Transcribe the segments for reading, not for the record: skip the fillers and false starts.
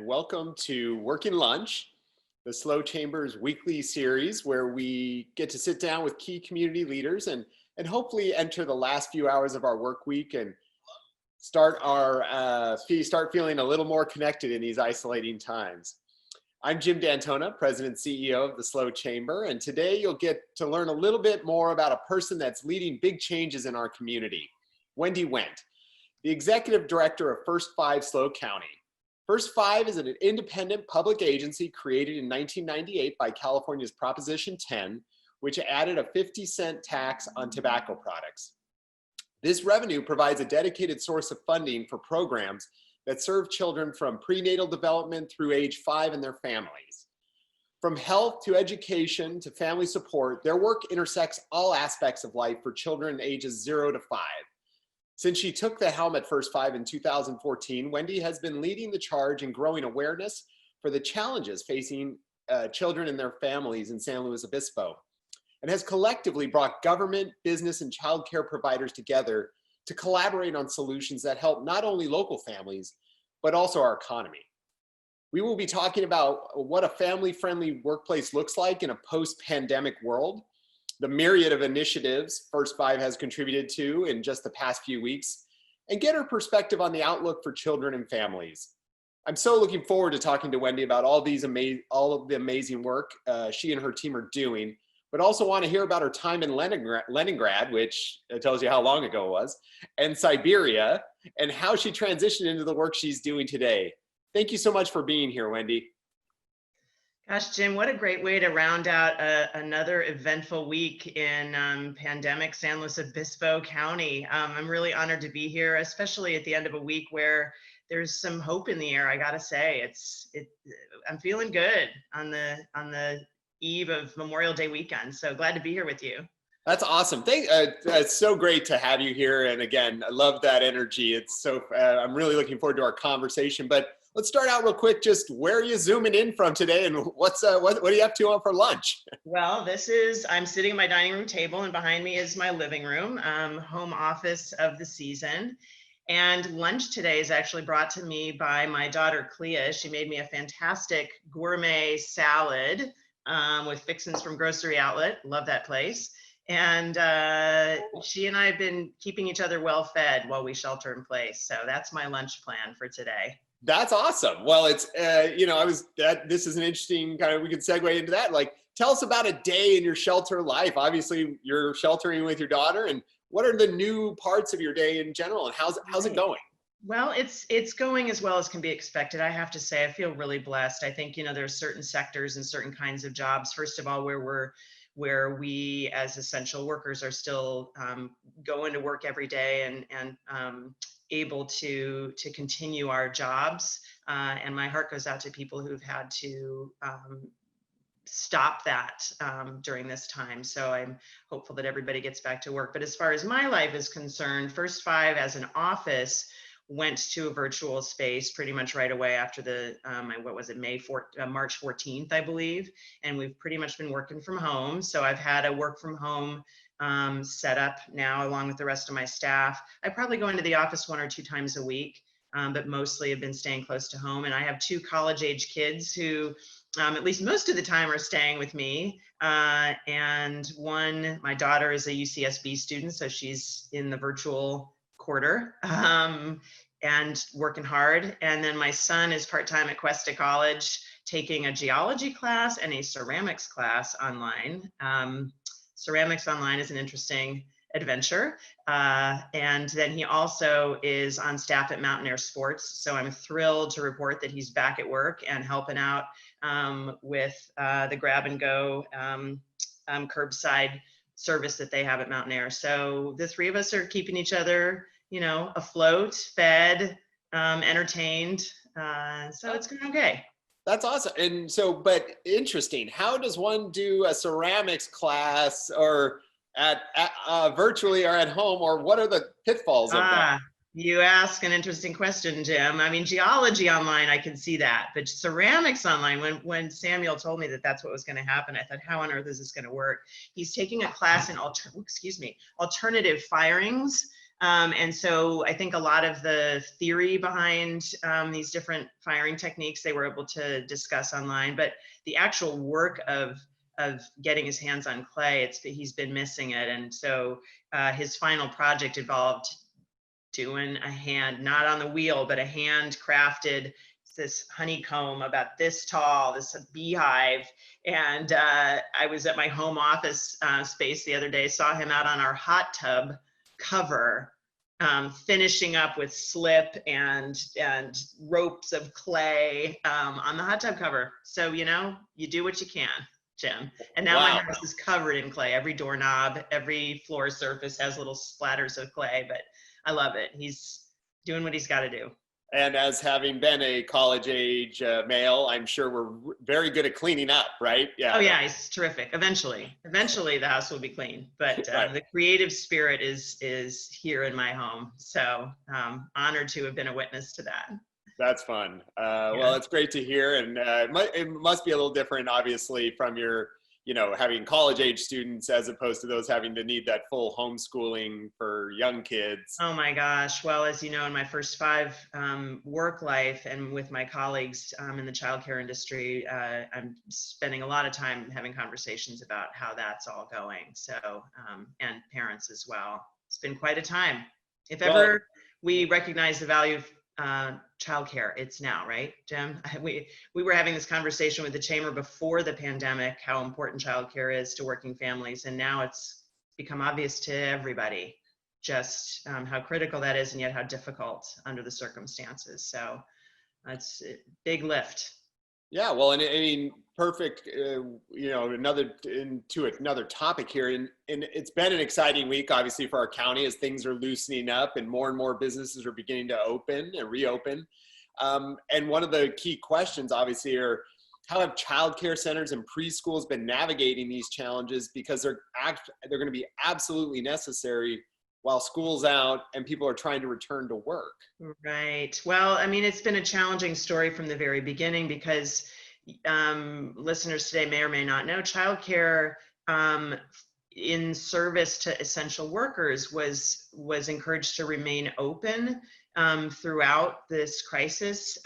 welcome to Working Lunch, the Slow Chamber's weekly series where we get to sit down with key community leaders and hopefully enter the last few hours of our work week and start feeling a little more connected in these isolating times. I'm Jim D'Antona, President and CEO of the Slow Chamber, and today you'll get to learn a little bit more about a person that's leading big changes in our community, Wendy Wendt, the Executive Director of First 5 Slow County. First 5 is an independent public agency created in 1998 by California's Proposition 10, which added a 50-cent tax on tobacco products. This revenue provides a dedicated source of funding for programs that serve children from prenatal development through age 5 and their families. From health to education to family support, their work intersects all aspects of life for children ages 0 to 5. Since she took the helm at First 5 in 2014, Wendy has been leading the charge in growing awareness for the challenges facing children and their families in San Luis Obispo, and has collectively brought government, business, and childcare providers together to collaborate on solutions that help not only local families, but also our economy. We will be talking about what a family-friendly workplace looks like in a post-pandemic world, the myriad of initiatives First 5 has contributed to in just the past few weeks, and get her perspective on the outlook for children and families. I'm so looking forward to talking to Wendy about all of the amazing work she and her team are doing, but also want to hear about her time in Leningrad, which tells you how long ago it was, and Siberia, and how she transitioned into the work she's doing today. Thank you so much for being here, Wendy. Gosh, Jim, what a great way to round out another eventful week in pandemic San Luis Obispo County. I'm really honored to be here, especially at the end of a week where there's some hope in the air. I gotta say, I'm feeling good on the eve of Memorial Day weekend. So glad to be here with you. That's awesome. It's so great to have you here. And again, I love that energy. I'm really looking forward to our conversation, but let's start out real quick. Just where are you zooming in from today, and what are you up to for lunch? Well, I'm sitting at my dining room table, and behind me is my living room, home office of the season. And lunch today is actually brought to me by my daughter, Clea. She made me a fantastic gourmet salad with fixins from Grocery Outlet. Love that place. And she and I have been keeping each other well fed while we shelter in place. So that's my lunch plan for today. That's awesome. Well, it's, this is an interesting we could segue into that. Like, tell us about a day in your shelter life. Obviously you're sheltering with your daughter, and what are the new parts of your day in general, and how's it going? Well, it's going as well as can be expected. I have to say, I feel really blessed. I think, there are certain sectors and certain kinds of jobs, first of all, where we as essential workers are still going to work every day and able to continue our jobs. And my heart goes out to people who've had to stop that during this time. So I'm hopeful that everybody gets back to work. But as far as my life is concerned, First 5 as an office went to a virtual space pretty much right away after the, March 14th, I believe. And we've pretty much been working from home. So I've had a work from home set up now along with the rest of my staff. I probably go into the office 1 or 2 times a week, but mostly have been staying close to home. And I have 2 college-age kids who, at least most of the time, are staying with me. And my daughter is a UCSB student, so she's in the virtual quarter and working hard. And then my son is part-time at Cuesta College, taking a geology class and a ceramics class online. Ceramics online is an interesting adventure. And then he also is on staff at Mountain Air Sports. So I'm thrilled to report that he's back at work and helping out with the grab and go curbside service that they have at Mountain Air. So the 3 of us are keeping each other, afloat, fed, entertained. So it's going okay. That's awesome. And so, but interesting, how does one do a ceramics class or at virtually or at home, or what are the pitfalls of that? You ask an interesting question, Jim. I mean, geology online, I can see that, but ceramics online, when Samuel told me that that's what was going to happen, I thought, how on earth is this going to work? He's taking a class in alternative firings, And so I think a lot of the theory behind these different firing techniques they were able to discuss online, but the actual work of getting his hands on clay, he's been missing it. And so his final project involved doing a hand, not on the wheel, but a handcrafted, this honeycomb about this tall, this beehive. And I was at my home office space the other day, saw him out on our hot tub cover, finishing up with slip and ropes of clay on the hot tub cover. So, you know, you do what you can, Jim. And now my house is covered in clay. Every doorknob, every floor surface has little splatters of clay, but I love it. He's doing what he's got to do. And as having been a college age male, I'm sure we're very good at cleaning up, right? Yeah. Oh yeah, he's terrific. Eventually the house will be clean, but right. The creative spirit is here in my home. So honored to have been a witness to that. That's fun. Well, it's great to hear. And it must be a little different, obviously, from your, you know, having college age students as opposed to those having to need that full homeschooling for young kids. Oh my gosh. Well, as you know, in my first 5 work life and with my colleagues in the childcare industry, I'm spending a lot of time having conversations about how that's all going. So, and parents as well. It's been quite a time. If ever we recognize the value of childcare, it's now, right, Jim? We were having this conversation with the chamber before the pandemic, how important childcare is to working families, and now it's become obvious to everybody just how critical that is, and yet how difficult under the circumstances. So it's a big lift. Yeah, well, and I mean, perfect. You know, another topic here, and it's been an exciting week, obviously, for our county as things are loosening up and more businesses are beginning to open and reopen. And one of the key questions, obviously, are how have childcare centers and preschools been navigating these challenges, because they're going to be absolutely necessary while school's out and people are trying to return to work. Right. Well, I mean, it's been a challenging story from the very beginning because listeners today may or may not know childcare in service to essential workers was encouraged to remain open throughout this crisis.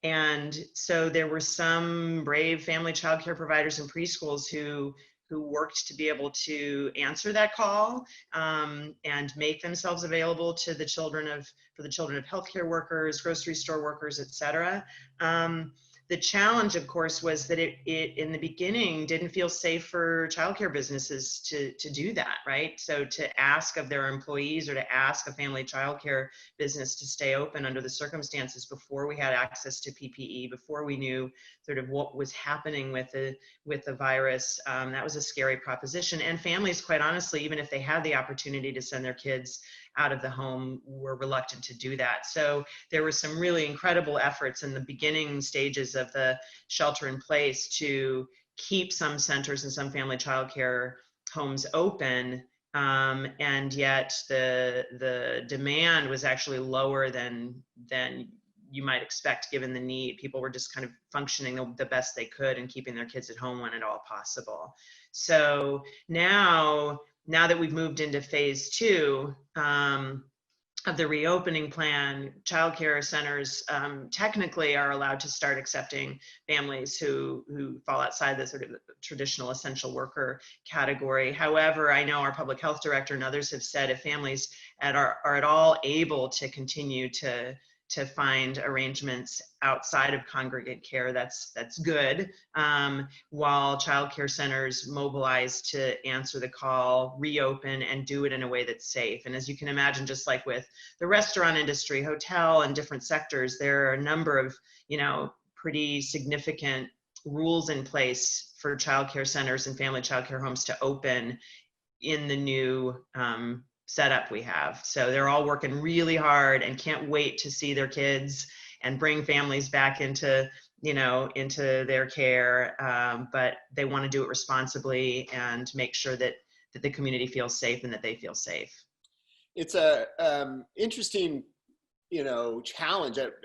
And so there were some brave family childcare providers and preschools who worked to be able to answer that call and make themselves available to the children of healthcare workers, grocery store workers, et cetera. The challenge, of course, was that it in the beginning didn't feel safe for childcare businesses to do that, right? So to ask of their employees or to ask a family childcare business to stay open under the circumstances before we had access to PPE, before we knew sort of what was happening with the virus, that was a scary proposition. And families, quite honestly, even if they had the opportunity to send their kids out of the home, were reluctant to do that. So there were some really incredible efforts in the beginning stages of the shelter in place to keep some centers and some family childcare homes open. And yet the demand was actually lower than you might expect given the need. People were just kind of functioning the best they could and keeping their kids at home when at all possible. So now that we've moved into phase 2 of the reopening plan, childcare centers technically are allowed to start accepting families who fall outside the sort of traditional essential worker category. However, I know our public health director and others have said if families are at all able to continue to find arrangements outside of congregate care, that's good. While childcare centers mobilize to answer the call, reopen, and do it in a way that's safe. And as you can imagine, just like with the restaurant industry, hotel, and different sectors, there are a number of, pretty significant rules in place for childcare centers and family childcare homes to open in the new setup we have. So they're all working really hard and can't wait to see their kids and bring families back into their care. But they want to do it responsibly and make sure that the community feels safe and that they feel safe. It's a interesting, challenge that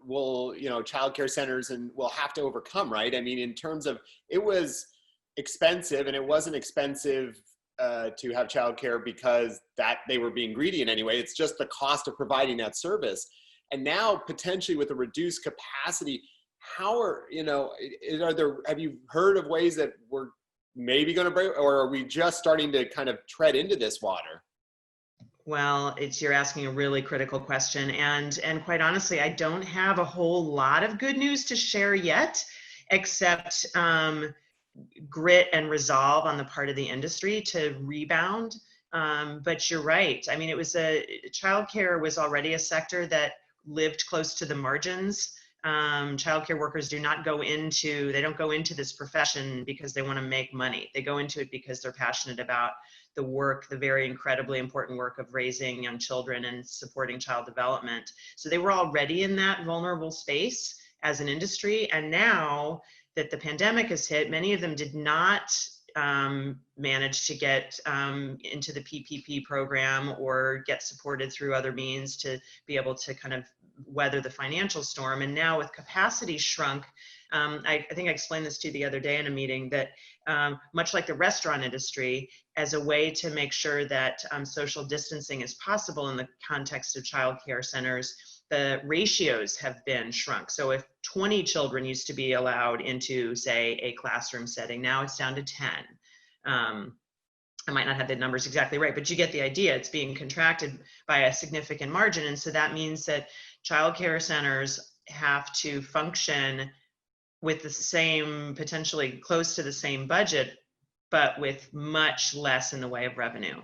childcare centers will have to overcome, right? I mean, in terms of, it was expensive, and it wasn't expensive to have childcare because that they were being greedy in any way. It's just the cost of providing that service. And now potentially with a reduced capacity, how are, have you heard of ways that we're maybe going to break, or are we just starting to kind of tread into this water? Well, you're asking a really critical question. And quite honestly, I don't have a whole lot of good news to share yet, except grit and resolve on the part of the industry to rebound. But you're right. I mean, childcare was already a sector that lived close to the margins. Childcare workers they don't go into this profession because they want to make money. They go into it because they're passionate about the very incredibly important work of raising young children and supporting child development. So they were already in that vulnerable space as an industry. And now that the pandemic has hit, many of them did not manage to get into the PPP program or get supported through other means to be able to kind of weather the financial storm. And now with capacity shrunk, I think I explained this to you the other day in a meeting that much like the restaurant industry, as a way to make sure that social distancing is possible in the context of childcare centers, the ratios have been shrunk. So if 20 children used to be allowed into, say, a classroom setting, now it's down to 10. I might not have the numbers exactly right, but you get the idea. It's being contracted by a significant margin. And so that means that childcare centers have to function with the same, potentially close to the same budget, but with much less in the way of revenue.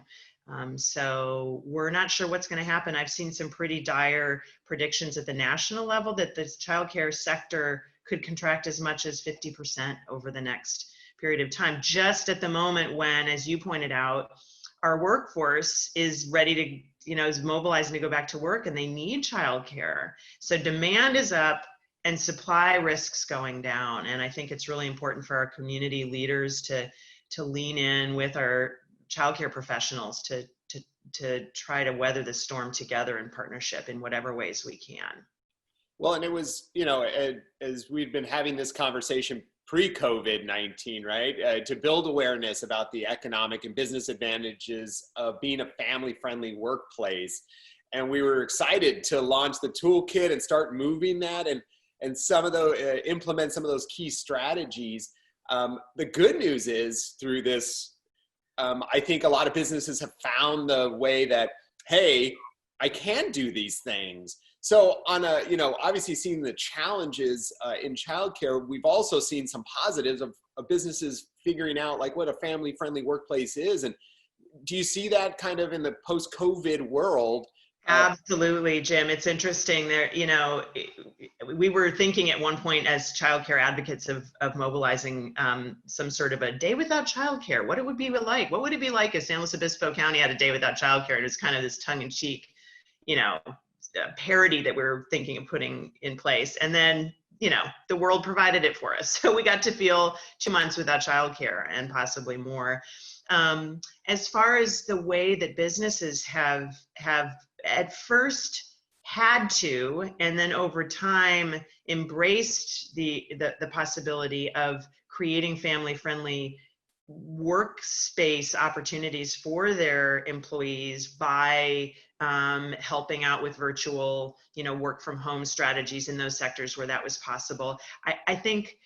So we're not sure what's going to happen. I've seen some pretty dire predictions at the national level that the childcare sector could contract as much as 50% over the next period of time, just at the moment when, as you pointed out, our workforce is ready to, is mobilizing to go back to work and they need childcare. So demand is up and supply risks going down. And I think it's really important for our community leaders to lean in with our childcare professionals to try to weather the storm together in partnership in whatever ways we can. Well, and it was, as we've been having this conversation pre-COVID-19, right, to build awareness about the economic and business advantages of being a family-friendly workplace. And we were excited to launch the toolkit and start moving that and some of the implement some of those key strategies. The good news is through this, I think a lot of businesses have found the way that, hey, I can do these things. So on obviously seeing the challenges in childcare, we've also seen some positives of businesses figuring out like what a family-friendly workplace is. And do you see that kind of in the post-COVID world? Absolutely, Jim. It's interesting there, we were thinking at one point as childcare advocates of mobilizing some sort of a day without childcare, what it would be like. What would it be like if San Luis Obispo County had a day without childcare? It was kind of this tongue-in-cheek, parody that we were thinking of putting in place. And then, the world provided it for us. So we got to feel 2 months without childcare and possibly more. As far as the way that businesses have at first had to, and then over time embraced the possibility of creating family-friendly workspace opportunities for their employees by helping out with virtual, work from home strategies in those sectors where that was possible. I think,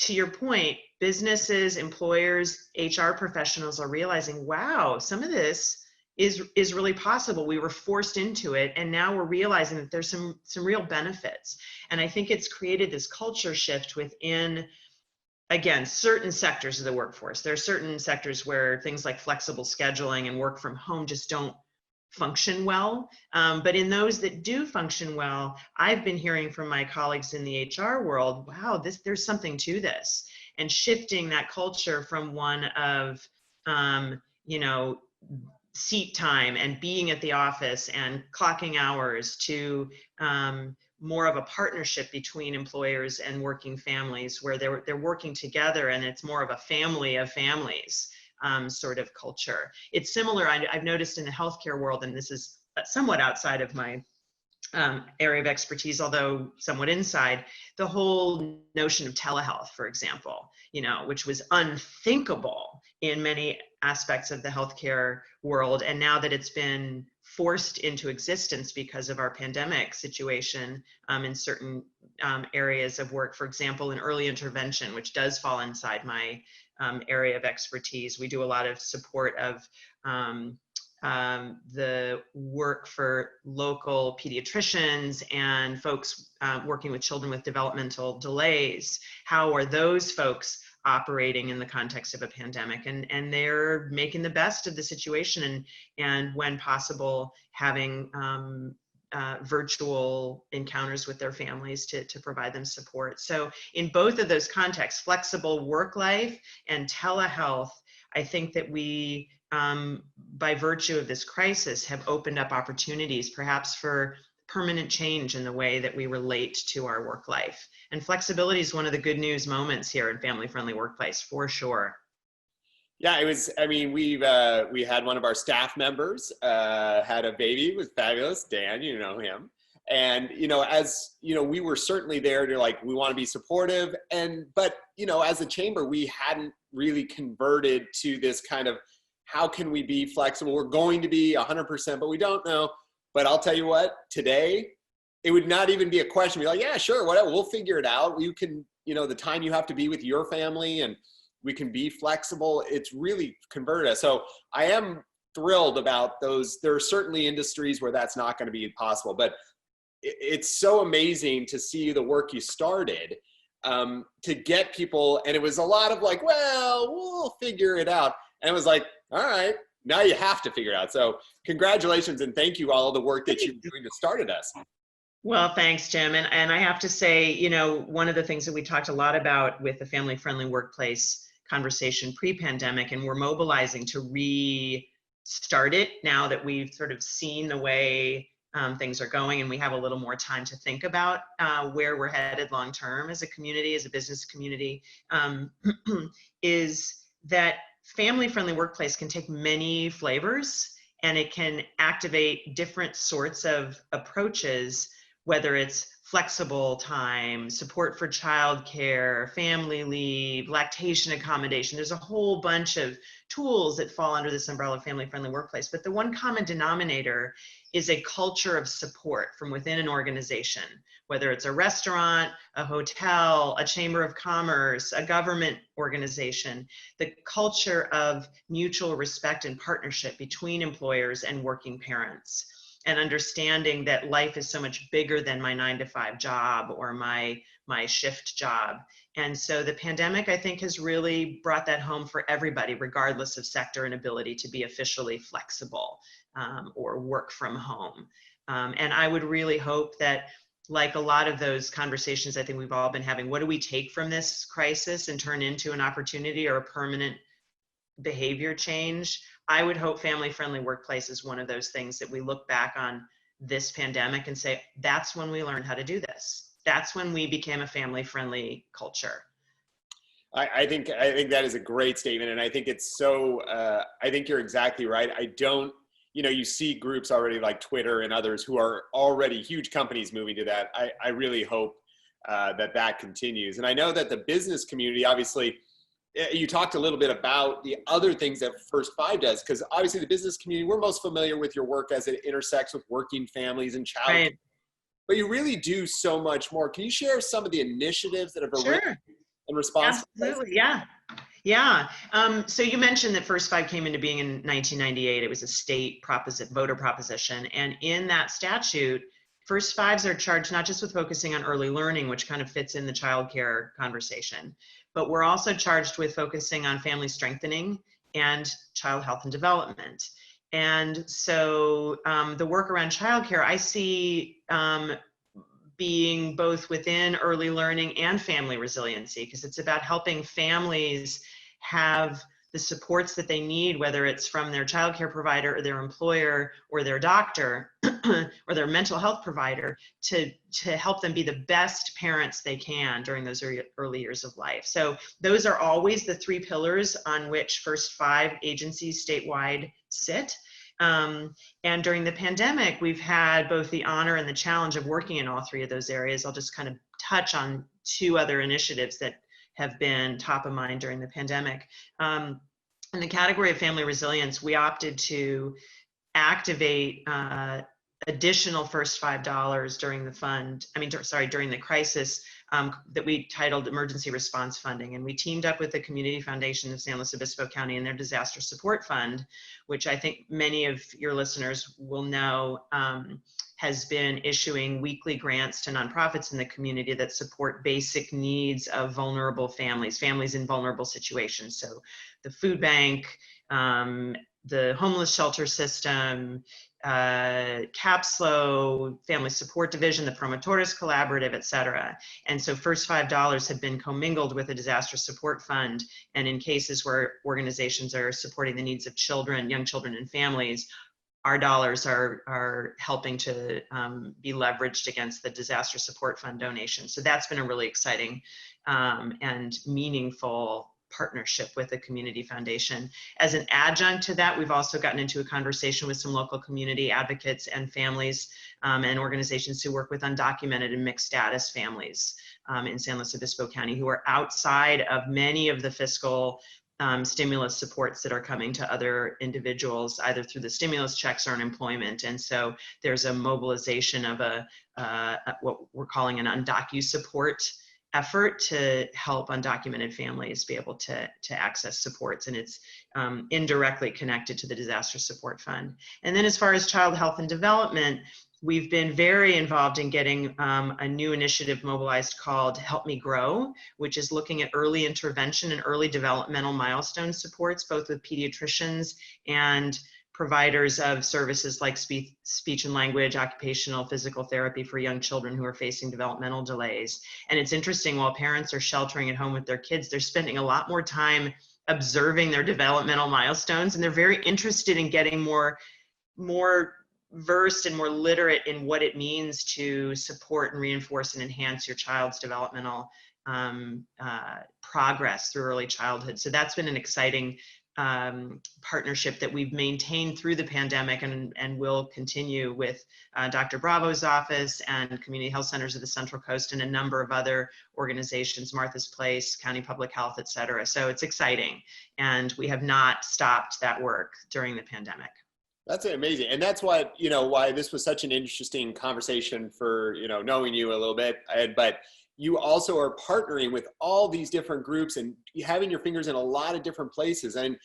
to your point, businesses, employers, HR professionals are realizing, wow, some of this is really possible. We were forced into it, and now we're realizing that there's some real benefits. And I think it's created this culture shift within, again, certain sectors of the workforce. There are certain sectors where things like flexible scheduling and work from home just don't function well. But in those that do function well, I've been hearing from my colleagues in the HR world, wow, there's something to this. And shifting that culture from one of, seat time and being at the office and clocking hours to more of a partnership between employers and working families where they're working together, and it's more of a family of families sort of culture. It's similar, I've noticed in the healthcare world, and this is somewhat outside of my area of expertise, although somewhat inside, the whole notion of telehealth, for example, which was unthinkable in many aspects of the healthcare world. And now that it's been forced into existence because of our pandemic situation in certain areas of work, for example, in early intervention, which does fall inside my area of expertise. We do a lot of support of the work for local pediatricians and folks working with children with developmental delays. How are those folks operating in the context of a pandemic? And they're making the best of the situation, and when possible, having virtual encounters with their families to provide them support. So in both of those contexts, flexible work life and telehealth, I think that we, by virtue of this crisis, have opened up opportunities perhaps for permanent change in the way that we relate to our work life. And flexibility is one of the good news moments here in Family Friendly Workplace, for sure. Yeah, it was, I mean, we had one of our staff members had a baby. It was fabulous. Dan, you know him. And, as, we were certainly there to we want to be supportive. But, as a chamber, we hadn't really converted to this kind of, how can we be flexible? We're going to be 100%, but we don't know. But I'll tell you what, today, it would not even be a question. Be like, yeah, sure, whatever, we'll figure it out. You can, the time you have to be with your family, and we can be flexible. It's really converted us. So I am thrilled about those. There are certainly industries where that's not going to be possible, but it's so amazing to see the work you started to get people. And it was a lot of well, we'll figure it out. And it was like, all right, now you have to figure it out. So congratulations and thank you all the work that you're doing to started us. Well, thanks, Jim. And I have to say, one of the things that we talked a lot about with the Family Friendly Workplace conversation pre-pandemic, and we're mobilizing to restart it now that we've sort of seen the way things are going, and we have a little more time to think about where we're headed long term as a community, as a business community, is that Family Friendly Workplace can take many flavors, and it can activate different sorts of approaches, whether it's flexible time, support for childcare, family leave, lactation accommodation. There's a whole bunch of tools that fall under this umbrella of Family Friendly Workplace. But the one common denominator is a culture of support from within an organization, whether it's a restaurant, a hotel, a chamber of commerce, a government organization, the culture of mutual respect and partnership between employers and working parents, and understanding that life is so much bigger than my 9-to-5 job or my shift job. And so the pandemic, I think, has really brought that home for everybody, regardless of sector and ability to be officially flexible or work from home. And I would really hope that, like a lot of those conversations I think we've all been having, what do we take from this crisis and turn into an opportunity or a permanent behavior change? I would hope Family Friendly Workplace is one of those things that we look back on this pandemic and say, that's when we learned how to do this. That's when we became a family friendly culture. I think that is a great statement. And I think it's so, I think you're exactly right. I don't, you see groups already like Twitter and others who are already huge companies moving to that. I really hope that continues. And I know that the business community, obviously, you talked a little bit about the other things that First Five does, because obviously the business community, we're most familiar with your work as it intersects with working families and child care. But you really do so much more. Can you share some of the initiatives that have arisen in response? Absolutely, yeah. So you mentioned that First Five came into being in 1998. It was a state voter proposition. And in that statute, First Fives are charged not just with focusing on early learning, which kind of fits in the childcare conversation, but we're also charged with focusing on family strengthening and child health and development. And so the work around childcare, I see being both within early learning and family resiliency, because it's about helping families have the supports that they need, whether it's from their childcare provider or their employer or their doctor or their mental health provider, to help them be the best parents they can during those early years of life. So those are always the three pillars on which First Five agencies statewide sit. And during the pandemic, we've had both the honor and the challenge of working in all three of those areas. I'll just kind of touch on two other initiatives that have been top of mind during the pandemic. In the category of family resilience, we opted to activate additional first $5 during the fund, during the crisis, that we titled Emergency Response Funding. And we teamed up with the Community Foundation of San Luis Obispo County and their Disaster Support Fund, which I think many of your listeners will know has been issuing weekly grants to nonprofits in the community that support basic needs of vulnerable families in vulnerable situations. So the food bank, the homeless shelter system, CAPSLO, Family Support Division, the Promotores Collaborative, et cetera. And so first $5 have been commingled with a disaster support fund. And in cases where organizations are supporting the needs of children, young children and families, our dollars are helping to be leveraged against the disaster support fund donation. So that's been a really exciting and meaningful partnership with the Community Foundation. As an adjunct to that, we've also gotten into a conversation with some local community advocates and families and organizations who work with undocumented and mixed status families in San Luis Obispo County who are outside of many of the fiscal stimulus supports that are coming to other individuals, either through the stimulus checks or unemployment. And so there's a mobilization of what we're calling an undocu support effort to help undocumented families be able to access supports, and it's indirectly connected to the Disaster Support Fund. And then as far as child health and development, we've been very involved in getting a new initiative mobilized called Help Me Grow, which is looking at early intervention and early developmental milestone supports, both with pediatricians and providers of services like speech and language, occupational, physical therapy for young children who are facing developmental delays. And it's interesting, while parents are sheltering at home with their kids, they're spending a lot more time observing their developmental milestones, and they're very interested in getting more versed and more literate in what it means to support and reinforce and enhance your child's developmental progress through early childhood. So that's been an exciting partnership that we've maintained through the pandemic and will continue with Dr. Bravo's office and Community Health Centers of the Central Coast and a number of other organizations, Martha's Place, County Public Health, et cetera. So it's exciting. And we have not stopped that work during the pandemic. That's amazing. And that's why this was such an interesting conversation for, knowing you a little bit, but you also are partnering with all these different groups and having your fingers in a lot of different places. And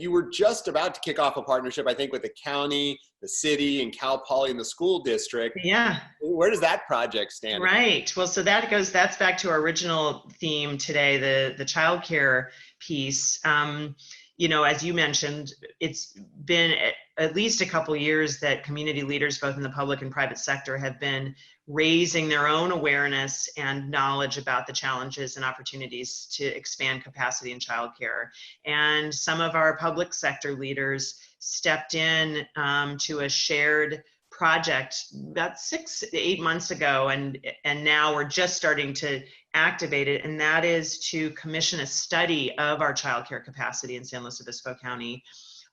you were just about to kick off a partnership, I think, with the county, the city, and Cal Poly and the school district. Yeah. Where does that project stand? Right. Well, so that's back to our original theme today, the childcare piece. As you mentioned, it's been at least a couple years that community leaders, both in the public and private sector, have been raising their own awareness and knowledge about the challenges and opportunities to expand capacity in childcare. And some of our public sector leaders stepped in to a shared project about 6 to 8 months ago, and now we're just starting to activate it, and that is to commission a study of our childcare capacity in San Luis Obispo County,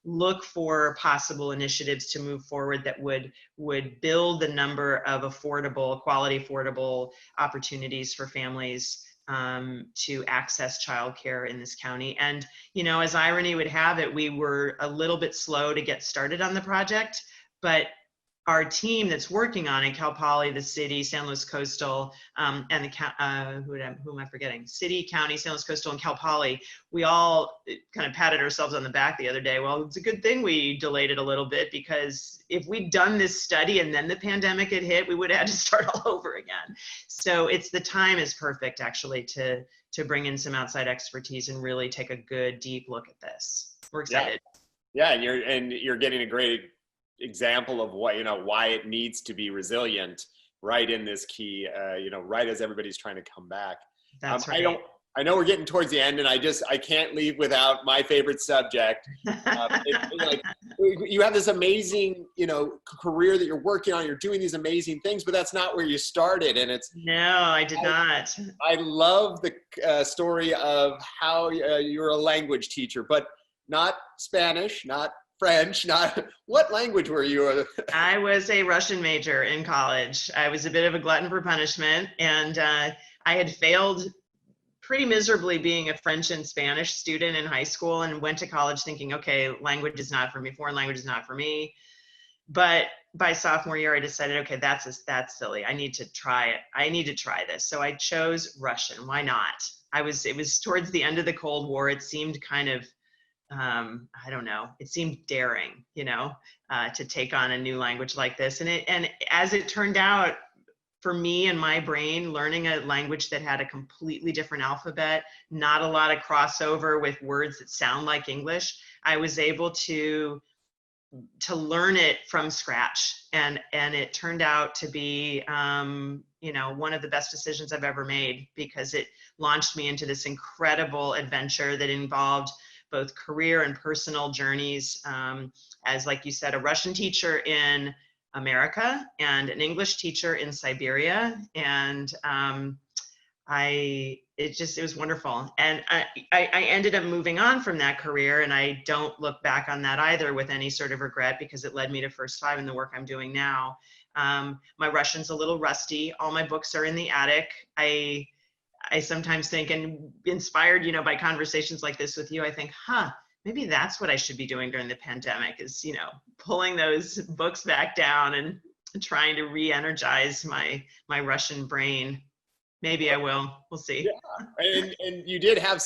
look for possible initiatives to move forward that would build the number of quality affordable opportunities for families to access childcare in this county. And, as irony would have it, we were a little bit slow to get started on the project, but our team that's working on it, Cal Poly, the city, San Luis Coastal, and the who am I forgetting? City, county, San Luis Coastal, and Cal Poly. We all kind of patted ourselves on the back the other day. Well, it's a good thing we delayed it a little bit, because if we'd done this study and then the pandemic had hit, we would have had to start all over again. So the time is perfect, actually, to bring in some outside expertise and really take a good, deep look at this. We're excited. Yeah, and you're getting a great example of why it needs to be resilient right in this key, right as everybody's trying to come back. That's right. I know we're getting towards the end, and I can't leave without my favorite subject. You have this amazing, career that you're working on. You're doing these amazing things, but that's not where you started. And No, I did not. I love the story of how you're a language teacher, but not Spanish, not French, not, what language were you? I was a Russian major in college. I was a bit of a glutton for punishment, and I had failed pretty miserably being a French and Spanish student in high school, and went to college thinking, okay, language is not for me, foreign language is not for me. But by sophomore year, I decided, okay, that's silly. I need to try it. I need to try this. So I chose Russian. Why not? It was towards the end of the Cold War. It seemed kind of, I don't know, it seemed daring, to take on a new language like this. And as it turned out, for me and my brain, learning a language that had a completely different alphabet, not a lot of crossover with words that sound like English, I was able to learn it from scratch. And it turned out to be, one of the best decisions I've ever made, because it launched me into this incredible adventure that involved both career and personal journeys, as, like you said, a Russian teacher in America and an English teacher in Siberia. And it was wonderful. And I ended up moving on from that career, and I don't look back on that either with any sort of regret, because it led me to First Five in the work I'm doing now. My Russian's a little rusty. All my books are in the attic. I sometimes think, and inspired, by conversations like this with you, I think, maybe that's what I should be doing during the pandemic, is, pulling those books back down and trying to re-energize my Russian brain. Maybe I will. We'll see. Yeah. And you did have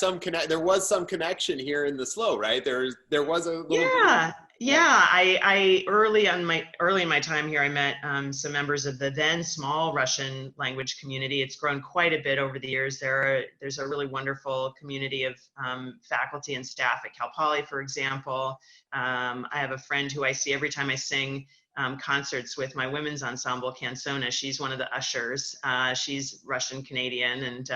there was some connection here in the SLO, right? There was a little. Yeah. I early in my time here, I met some members of the then small Russian language community. It's grown quite a bit over the years. There's a really wonderful community of faculty and staff at Cal Poly, for example. I have a friend who I see every time I sing concerts with my women's ensemble, Canzona. She's one of the ushers. She's Russian Canadian, and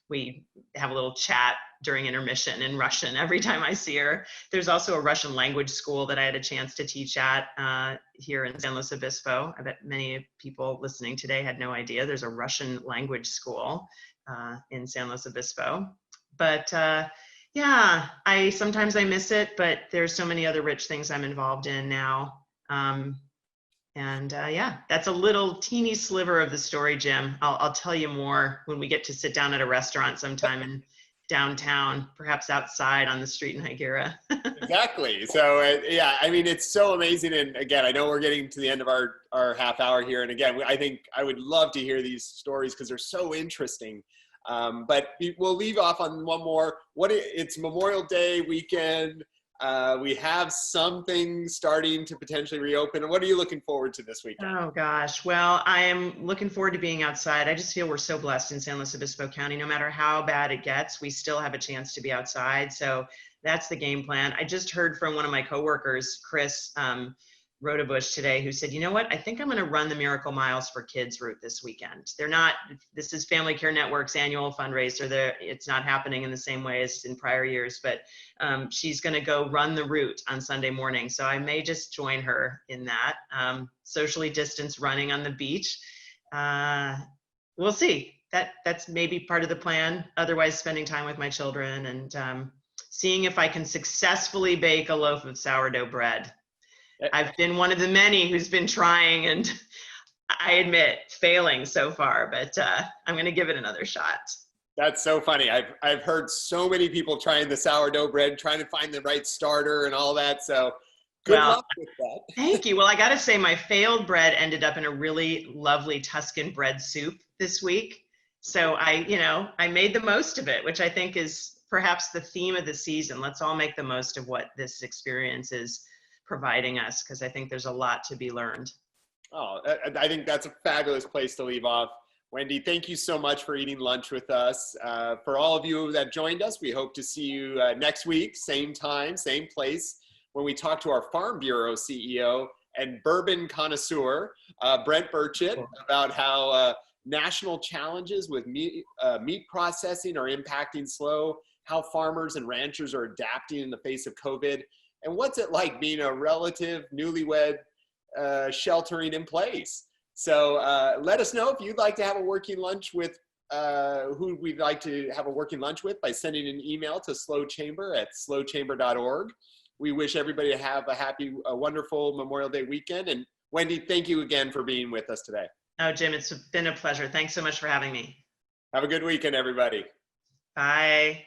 we have a little chat during intermission in Russian every time I see her. There's also a Russian language school that I had a chance to teach at here in San Luis Obispo. I bet many people listening today had no idea there's a Russian language school in San Luis Obispo. But sometimes I miss it, but there's so many other rich things I'm involved in now. That's a little teeny sliver of the story, Jim. I'll tell you more when we get to sit down at a restaurant sometime in downtown, perhaps outside on the street in Higuera. Exactly. So it's so amazing. And again, I know we're getting to the end of our half hour here. And again, I think I would love to hear these stories because they're so interesting. But we'll leave off on one more. It's Memorial Day weekend. We have something starting to potentially reopen. What are you looking forward to this weekend? Oh gosh, well, I am looking forward to being outside. I just feel we're so blessed in San Luis Obispo County. No matter how bad it gets, we still have a chance to be outside. So that's the game plan. I just heard from one of my coworkers, Chris Rodebush, today, who said, you know what, I think I'm going to run the Miracle Miles for Kids route this weekend. This is Family Care Network's annual fundraiser. It's not happening in the same way as in prior years, but she's going to go run the route on Sunday morning. So I may just join her in that, socially distanced running on the beach. We'll see. That's maybe part of the plan. Otherwise, spending time with my children and seeing if I can successfully bake a loaf of sourdough bread. I've been one of the many who's been trying, and I admit failing so far, but I'm going to give it another shot. That's so funny. I've heard so many people trying the sourdough bread, trying to find the right starter and all that. So good luck with that. Thank you. Well, I got to say my failed bread ended up in a really lovely Tuscan bread soup this week. So I made the most of it, which I think is perhaps the theme of the season. Let's all make the most of what this experience is providing us, because I think there's a lot to be learned. Oh, I think that's a fabulous place to leave off. Wendy, thank you so much for eating lunch with us. For all of you that joined us, we hope to see you next week, same time, same place, when we talk to our Farm Bureau CEO and bourbon connoisseur, Brent Burchett, about how national challenges with meat processing are impacting SLO, how farmers and ranchers are adapting in the face of COVID, and what's it like being a relative newlywed sheltering in place. So let us know if you'd like to have a working lunch with who we'd like to have a working lunch with by sending an email to slochamber@slochamber.org. we wish everybody to have a wonderful Memorial Day weekend. And Wendy, thank you again for being with us today. Oh, Jim, it's been a pleasure. Thanks so much for having me. Have a good weekend, everybody. Bye.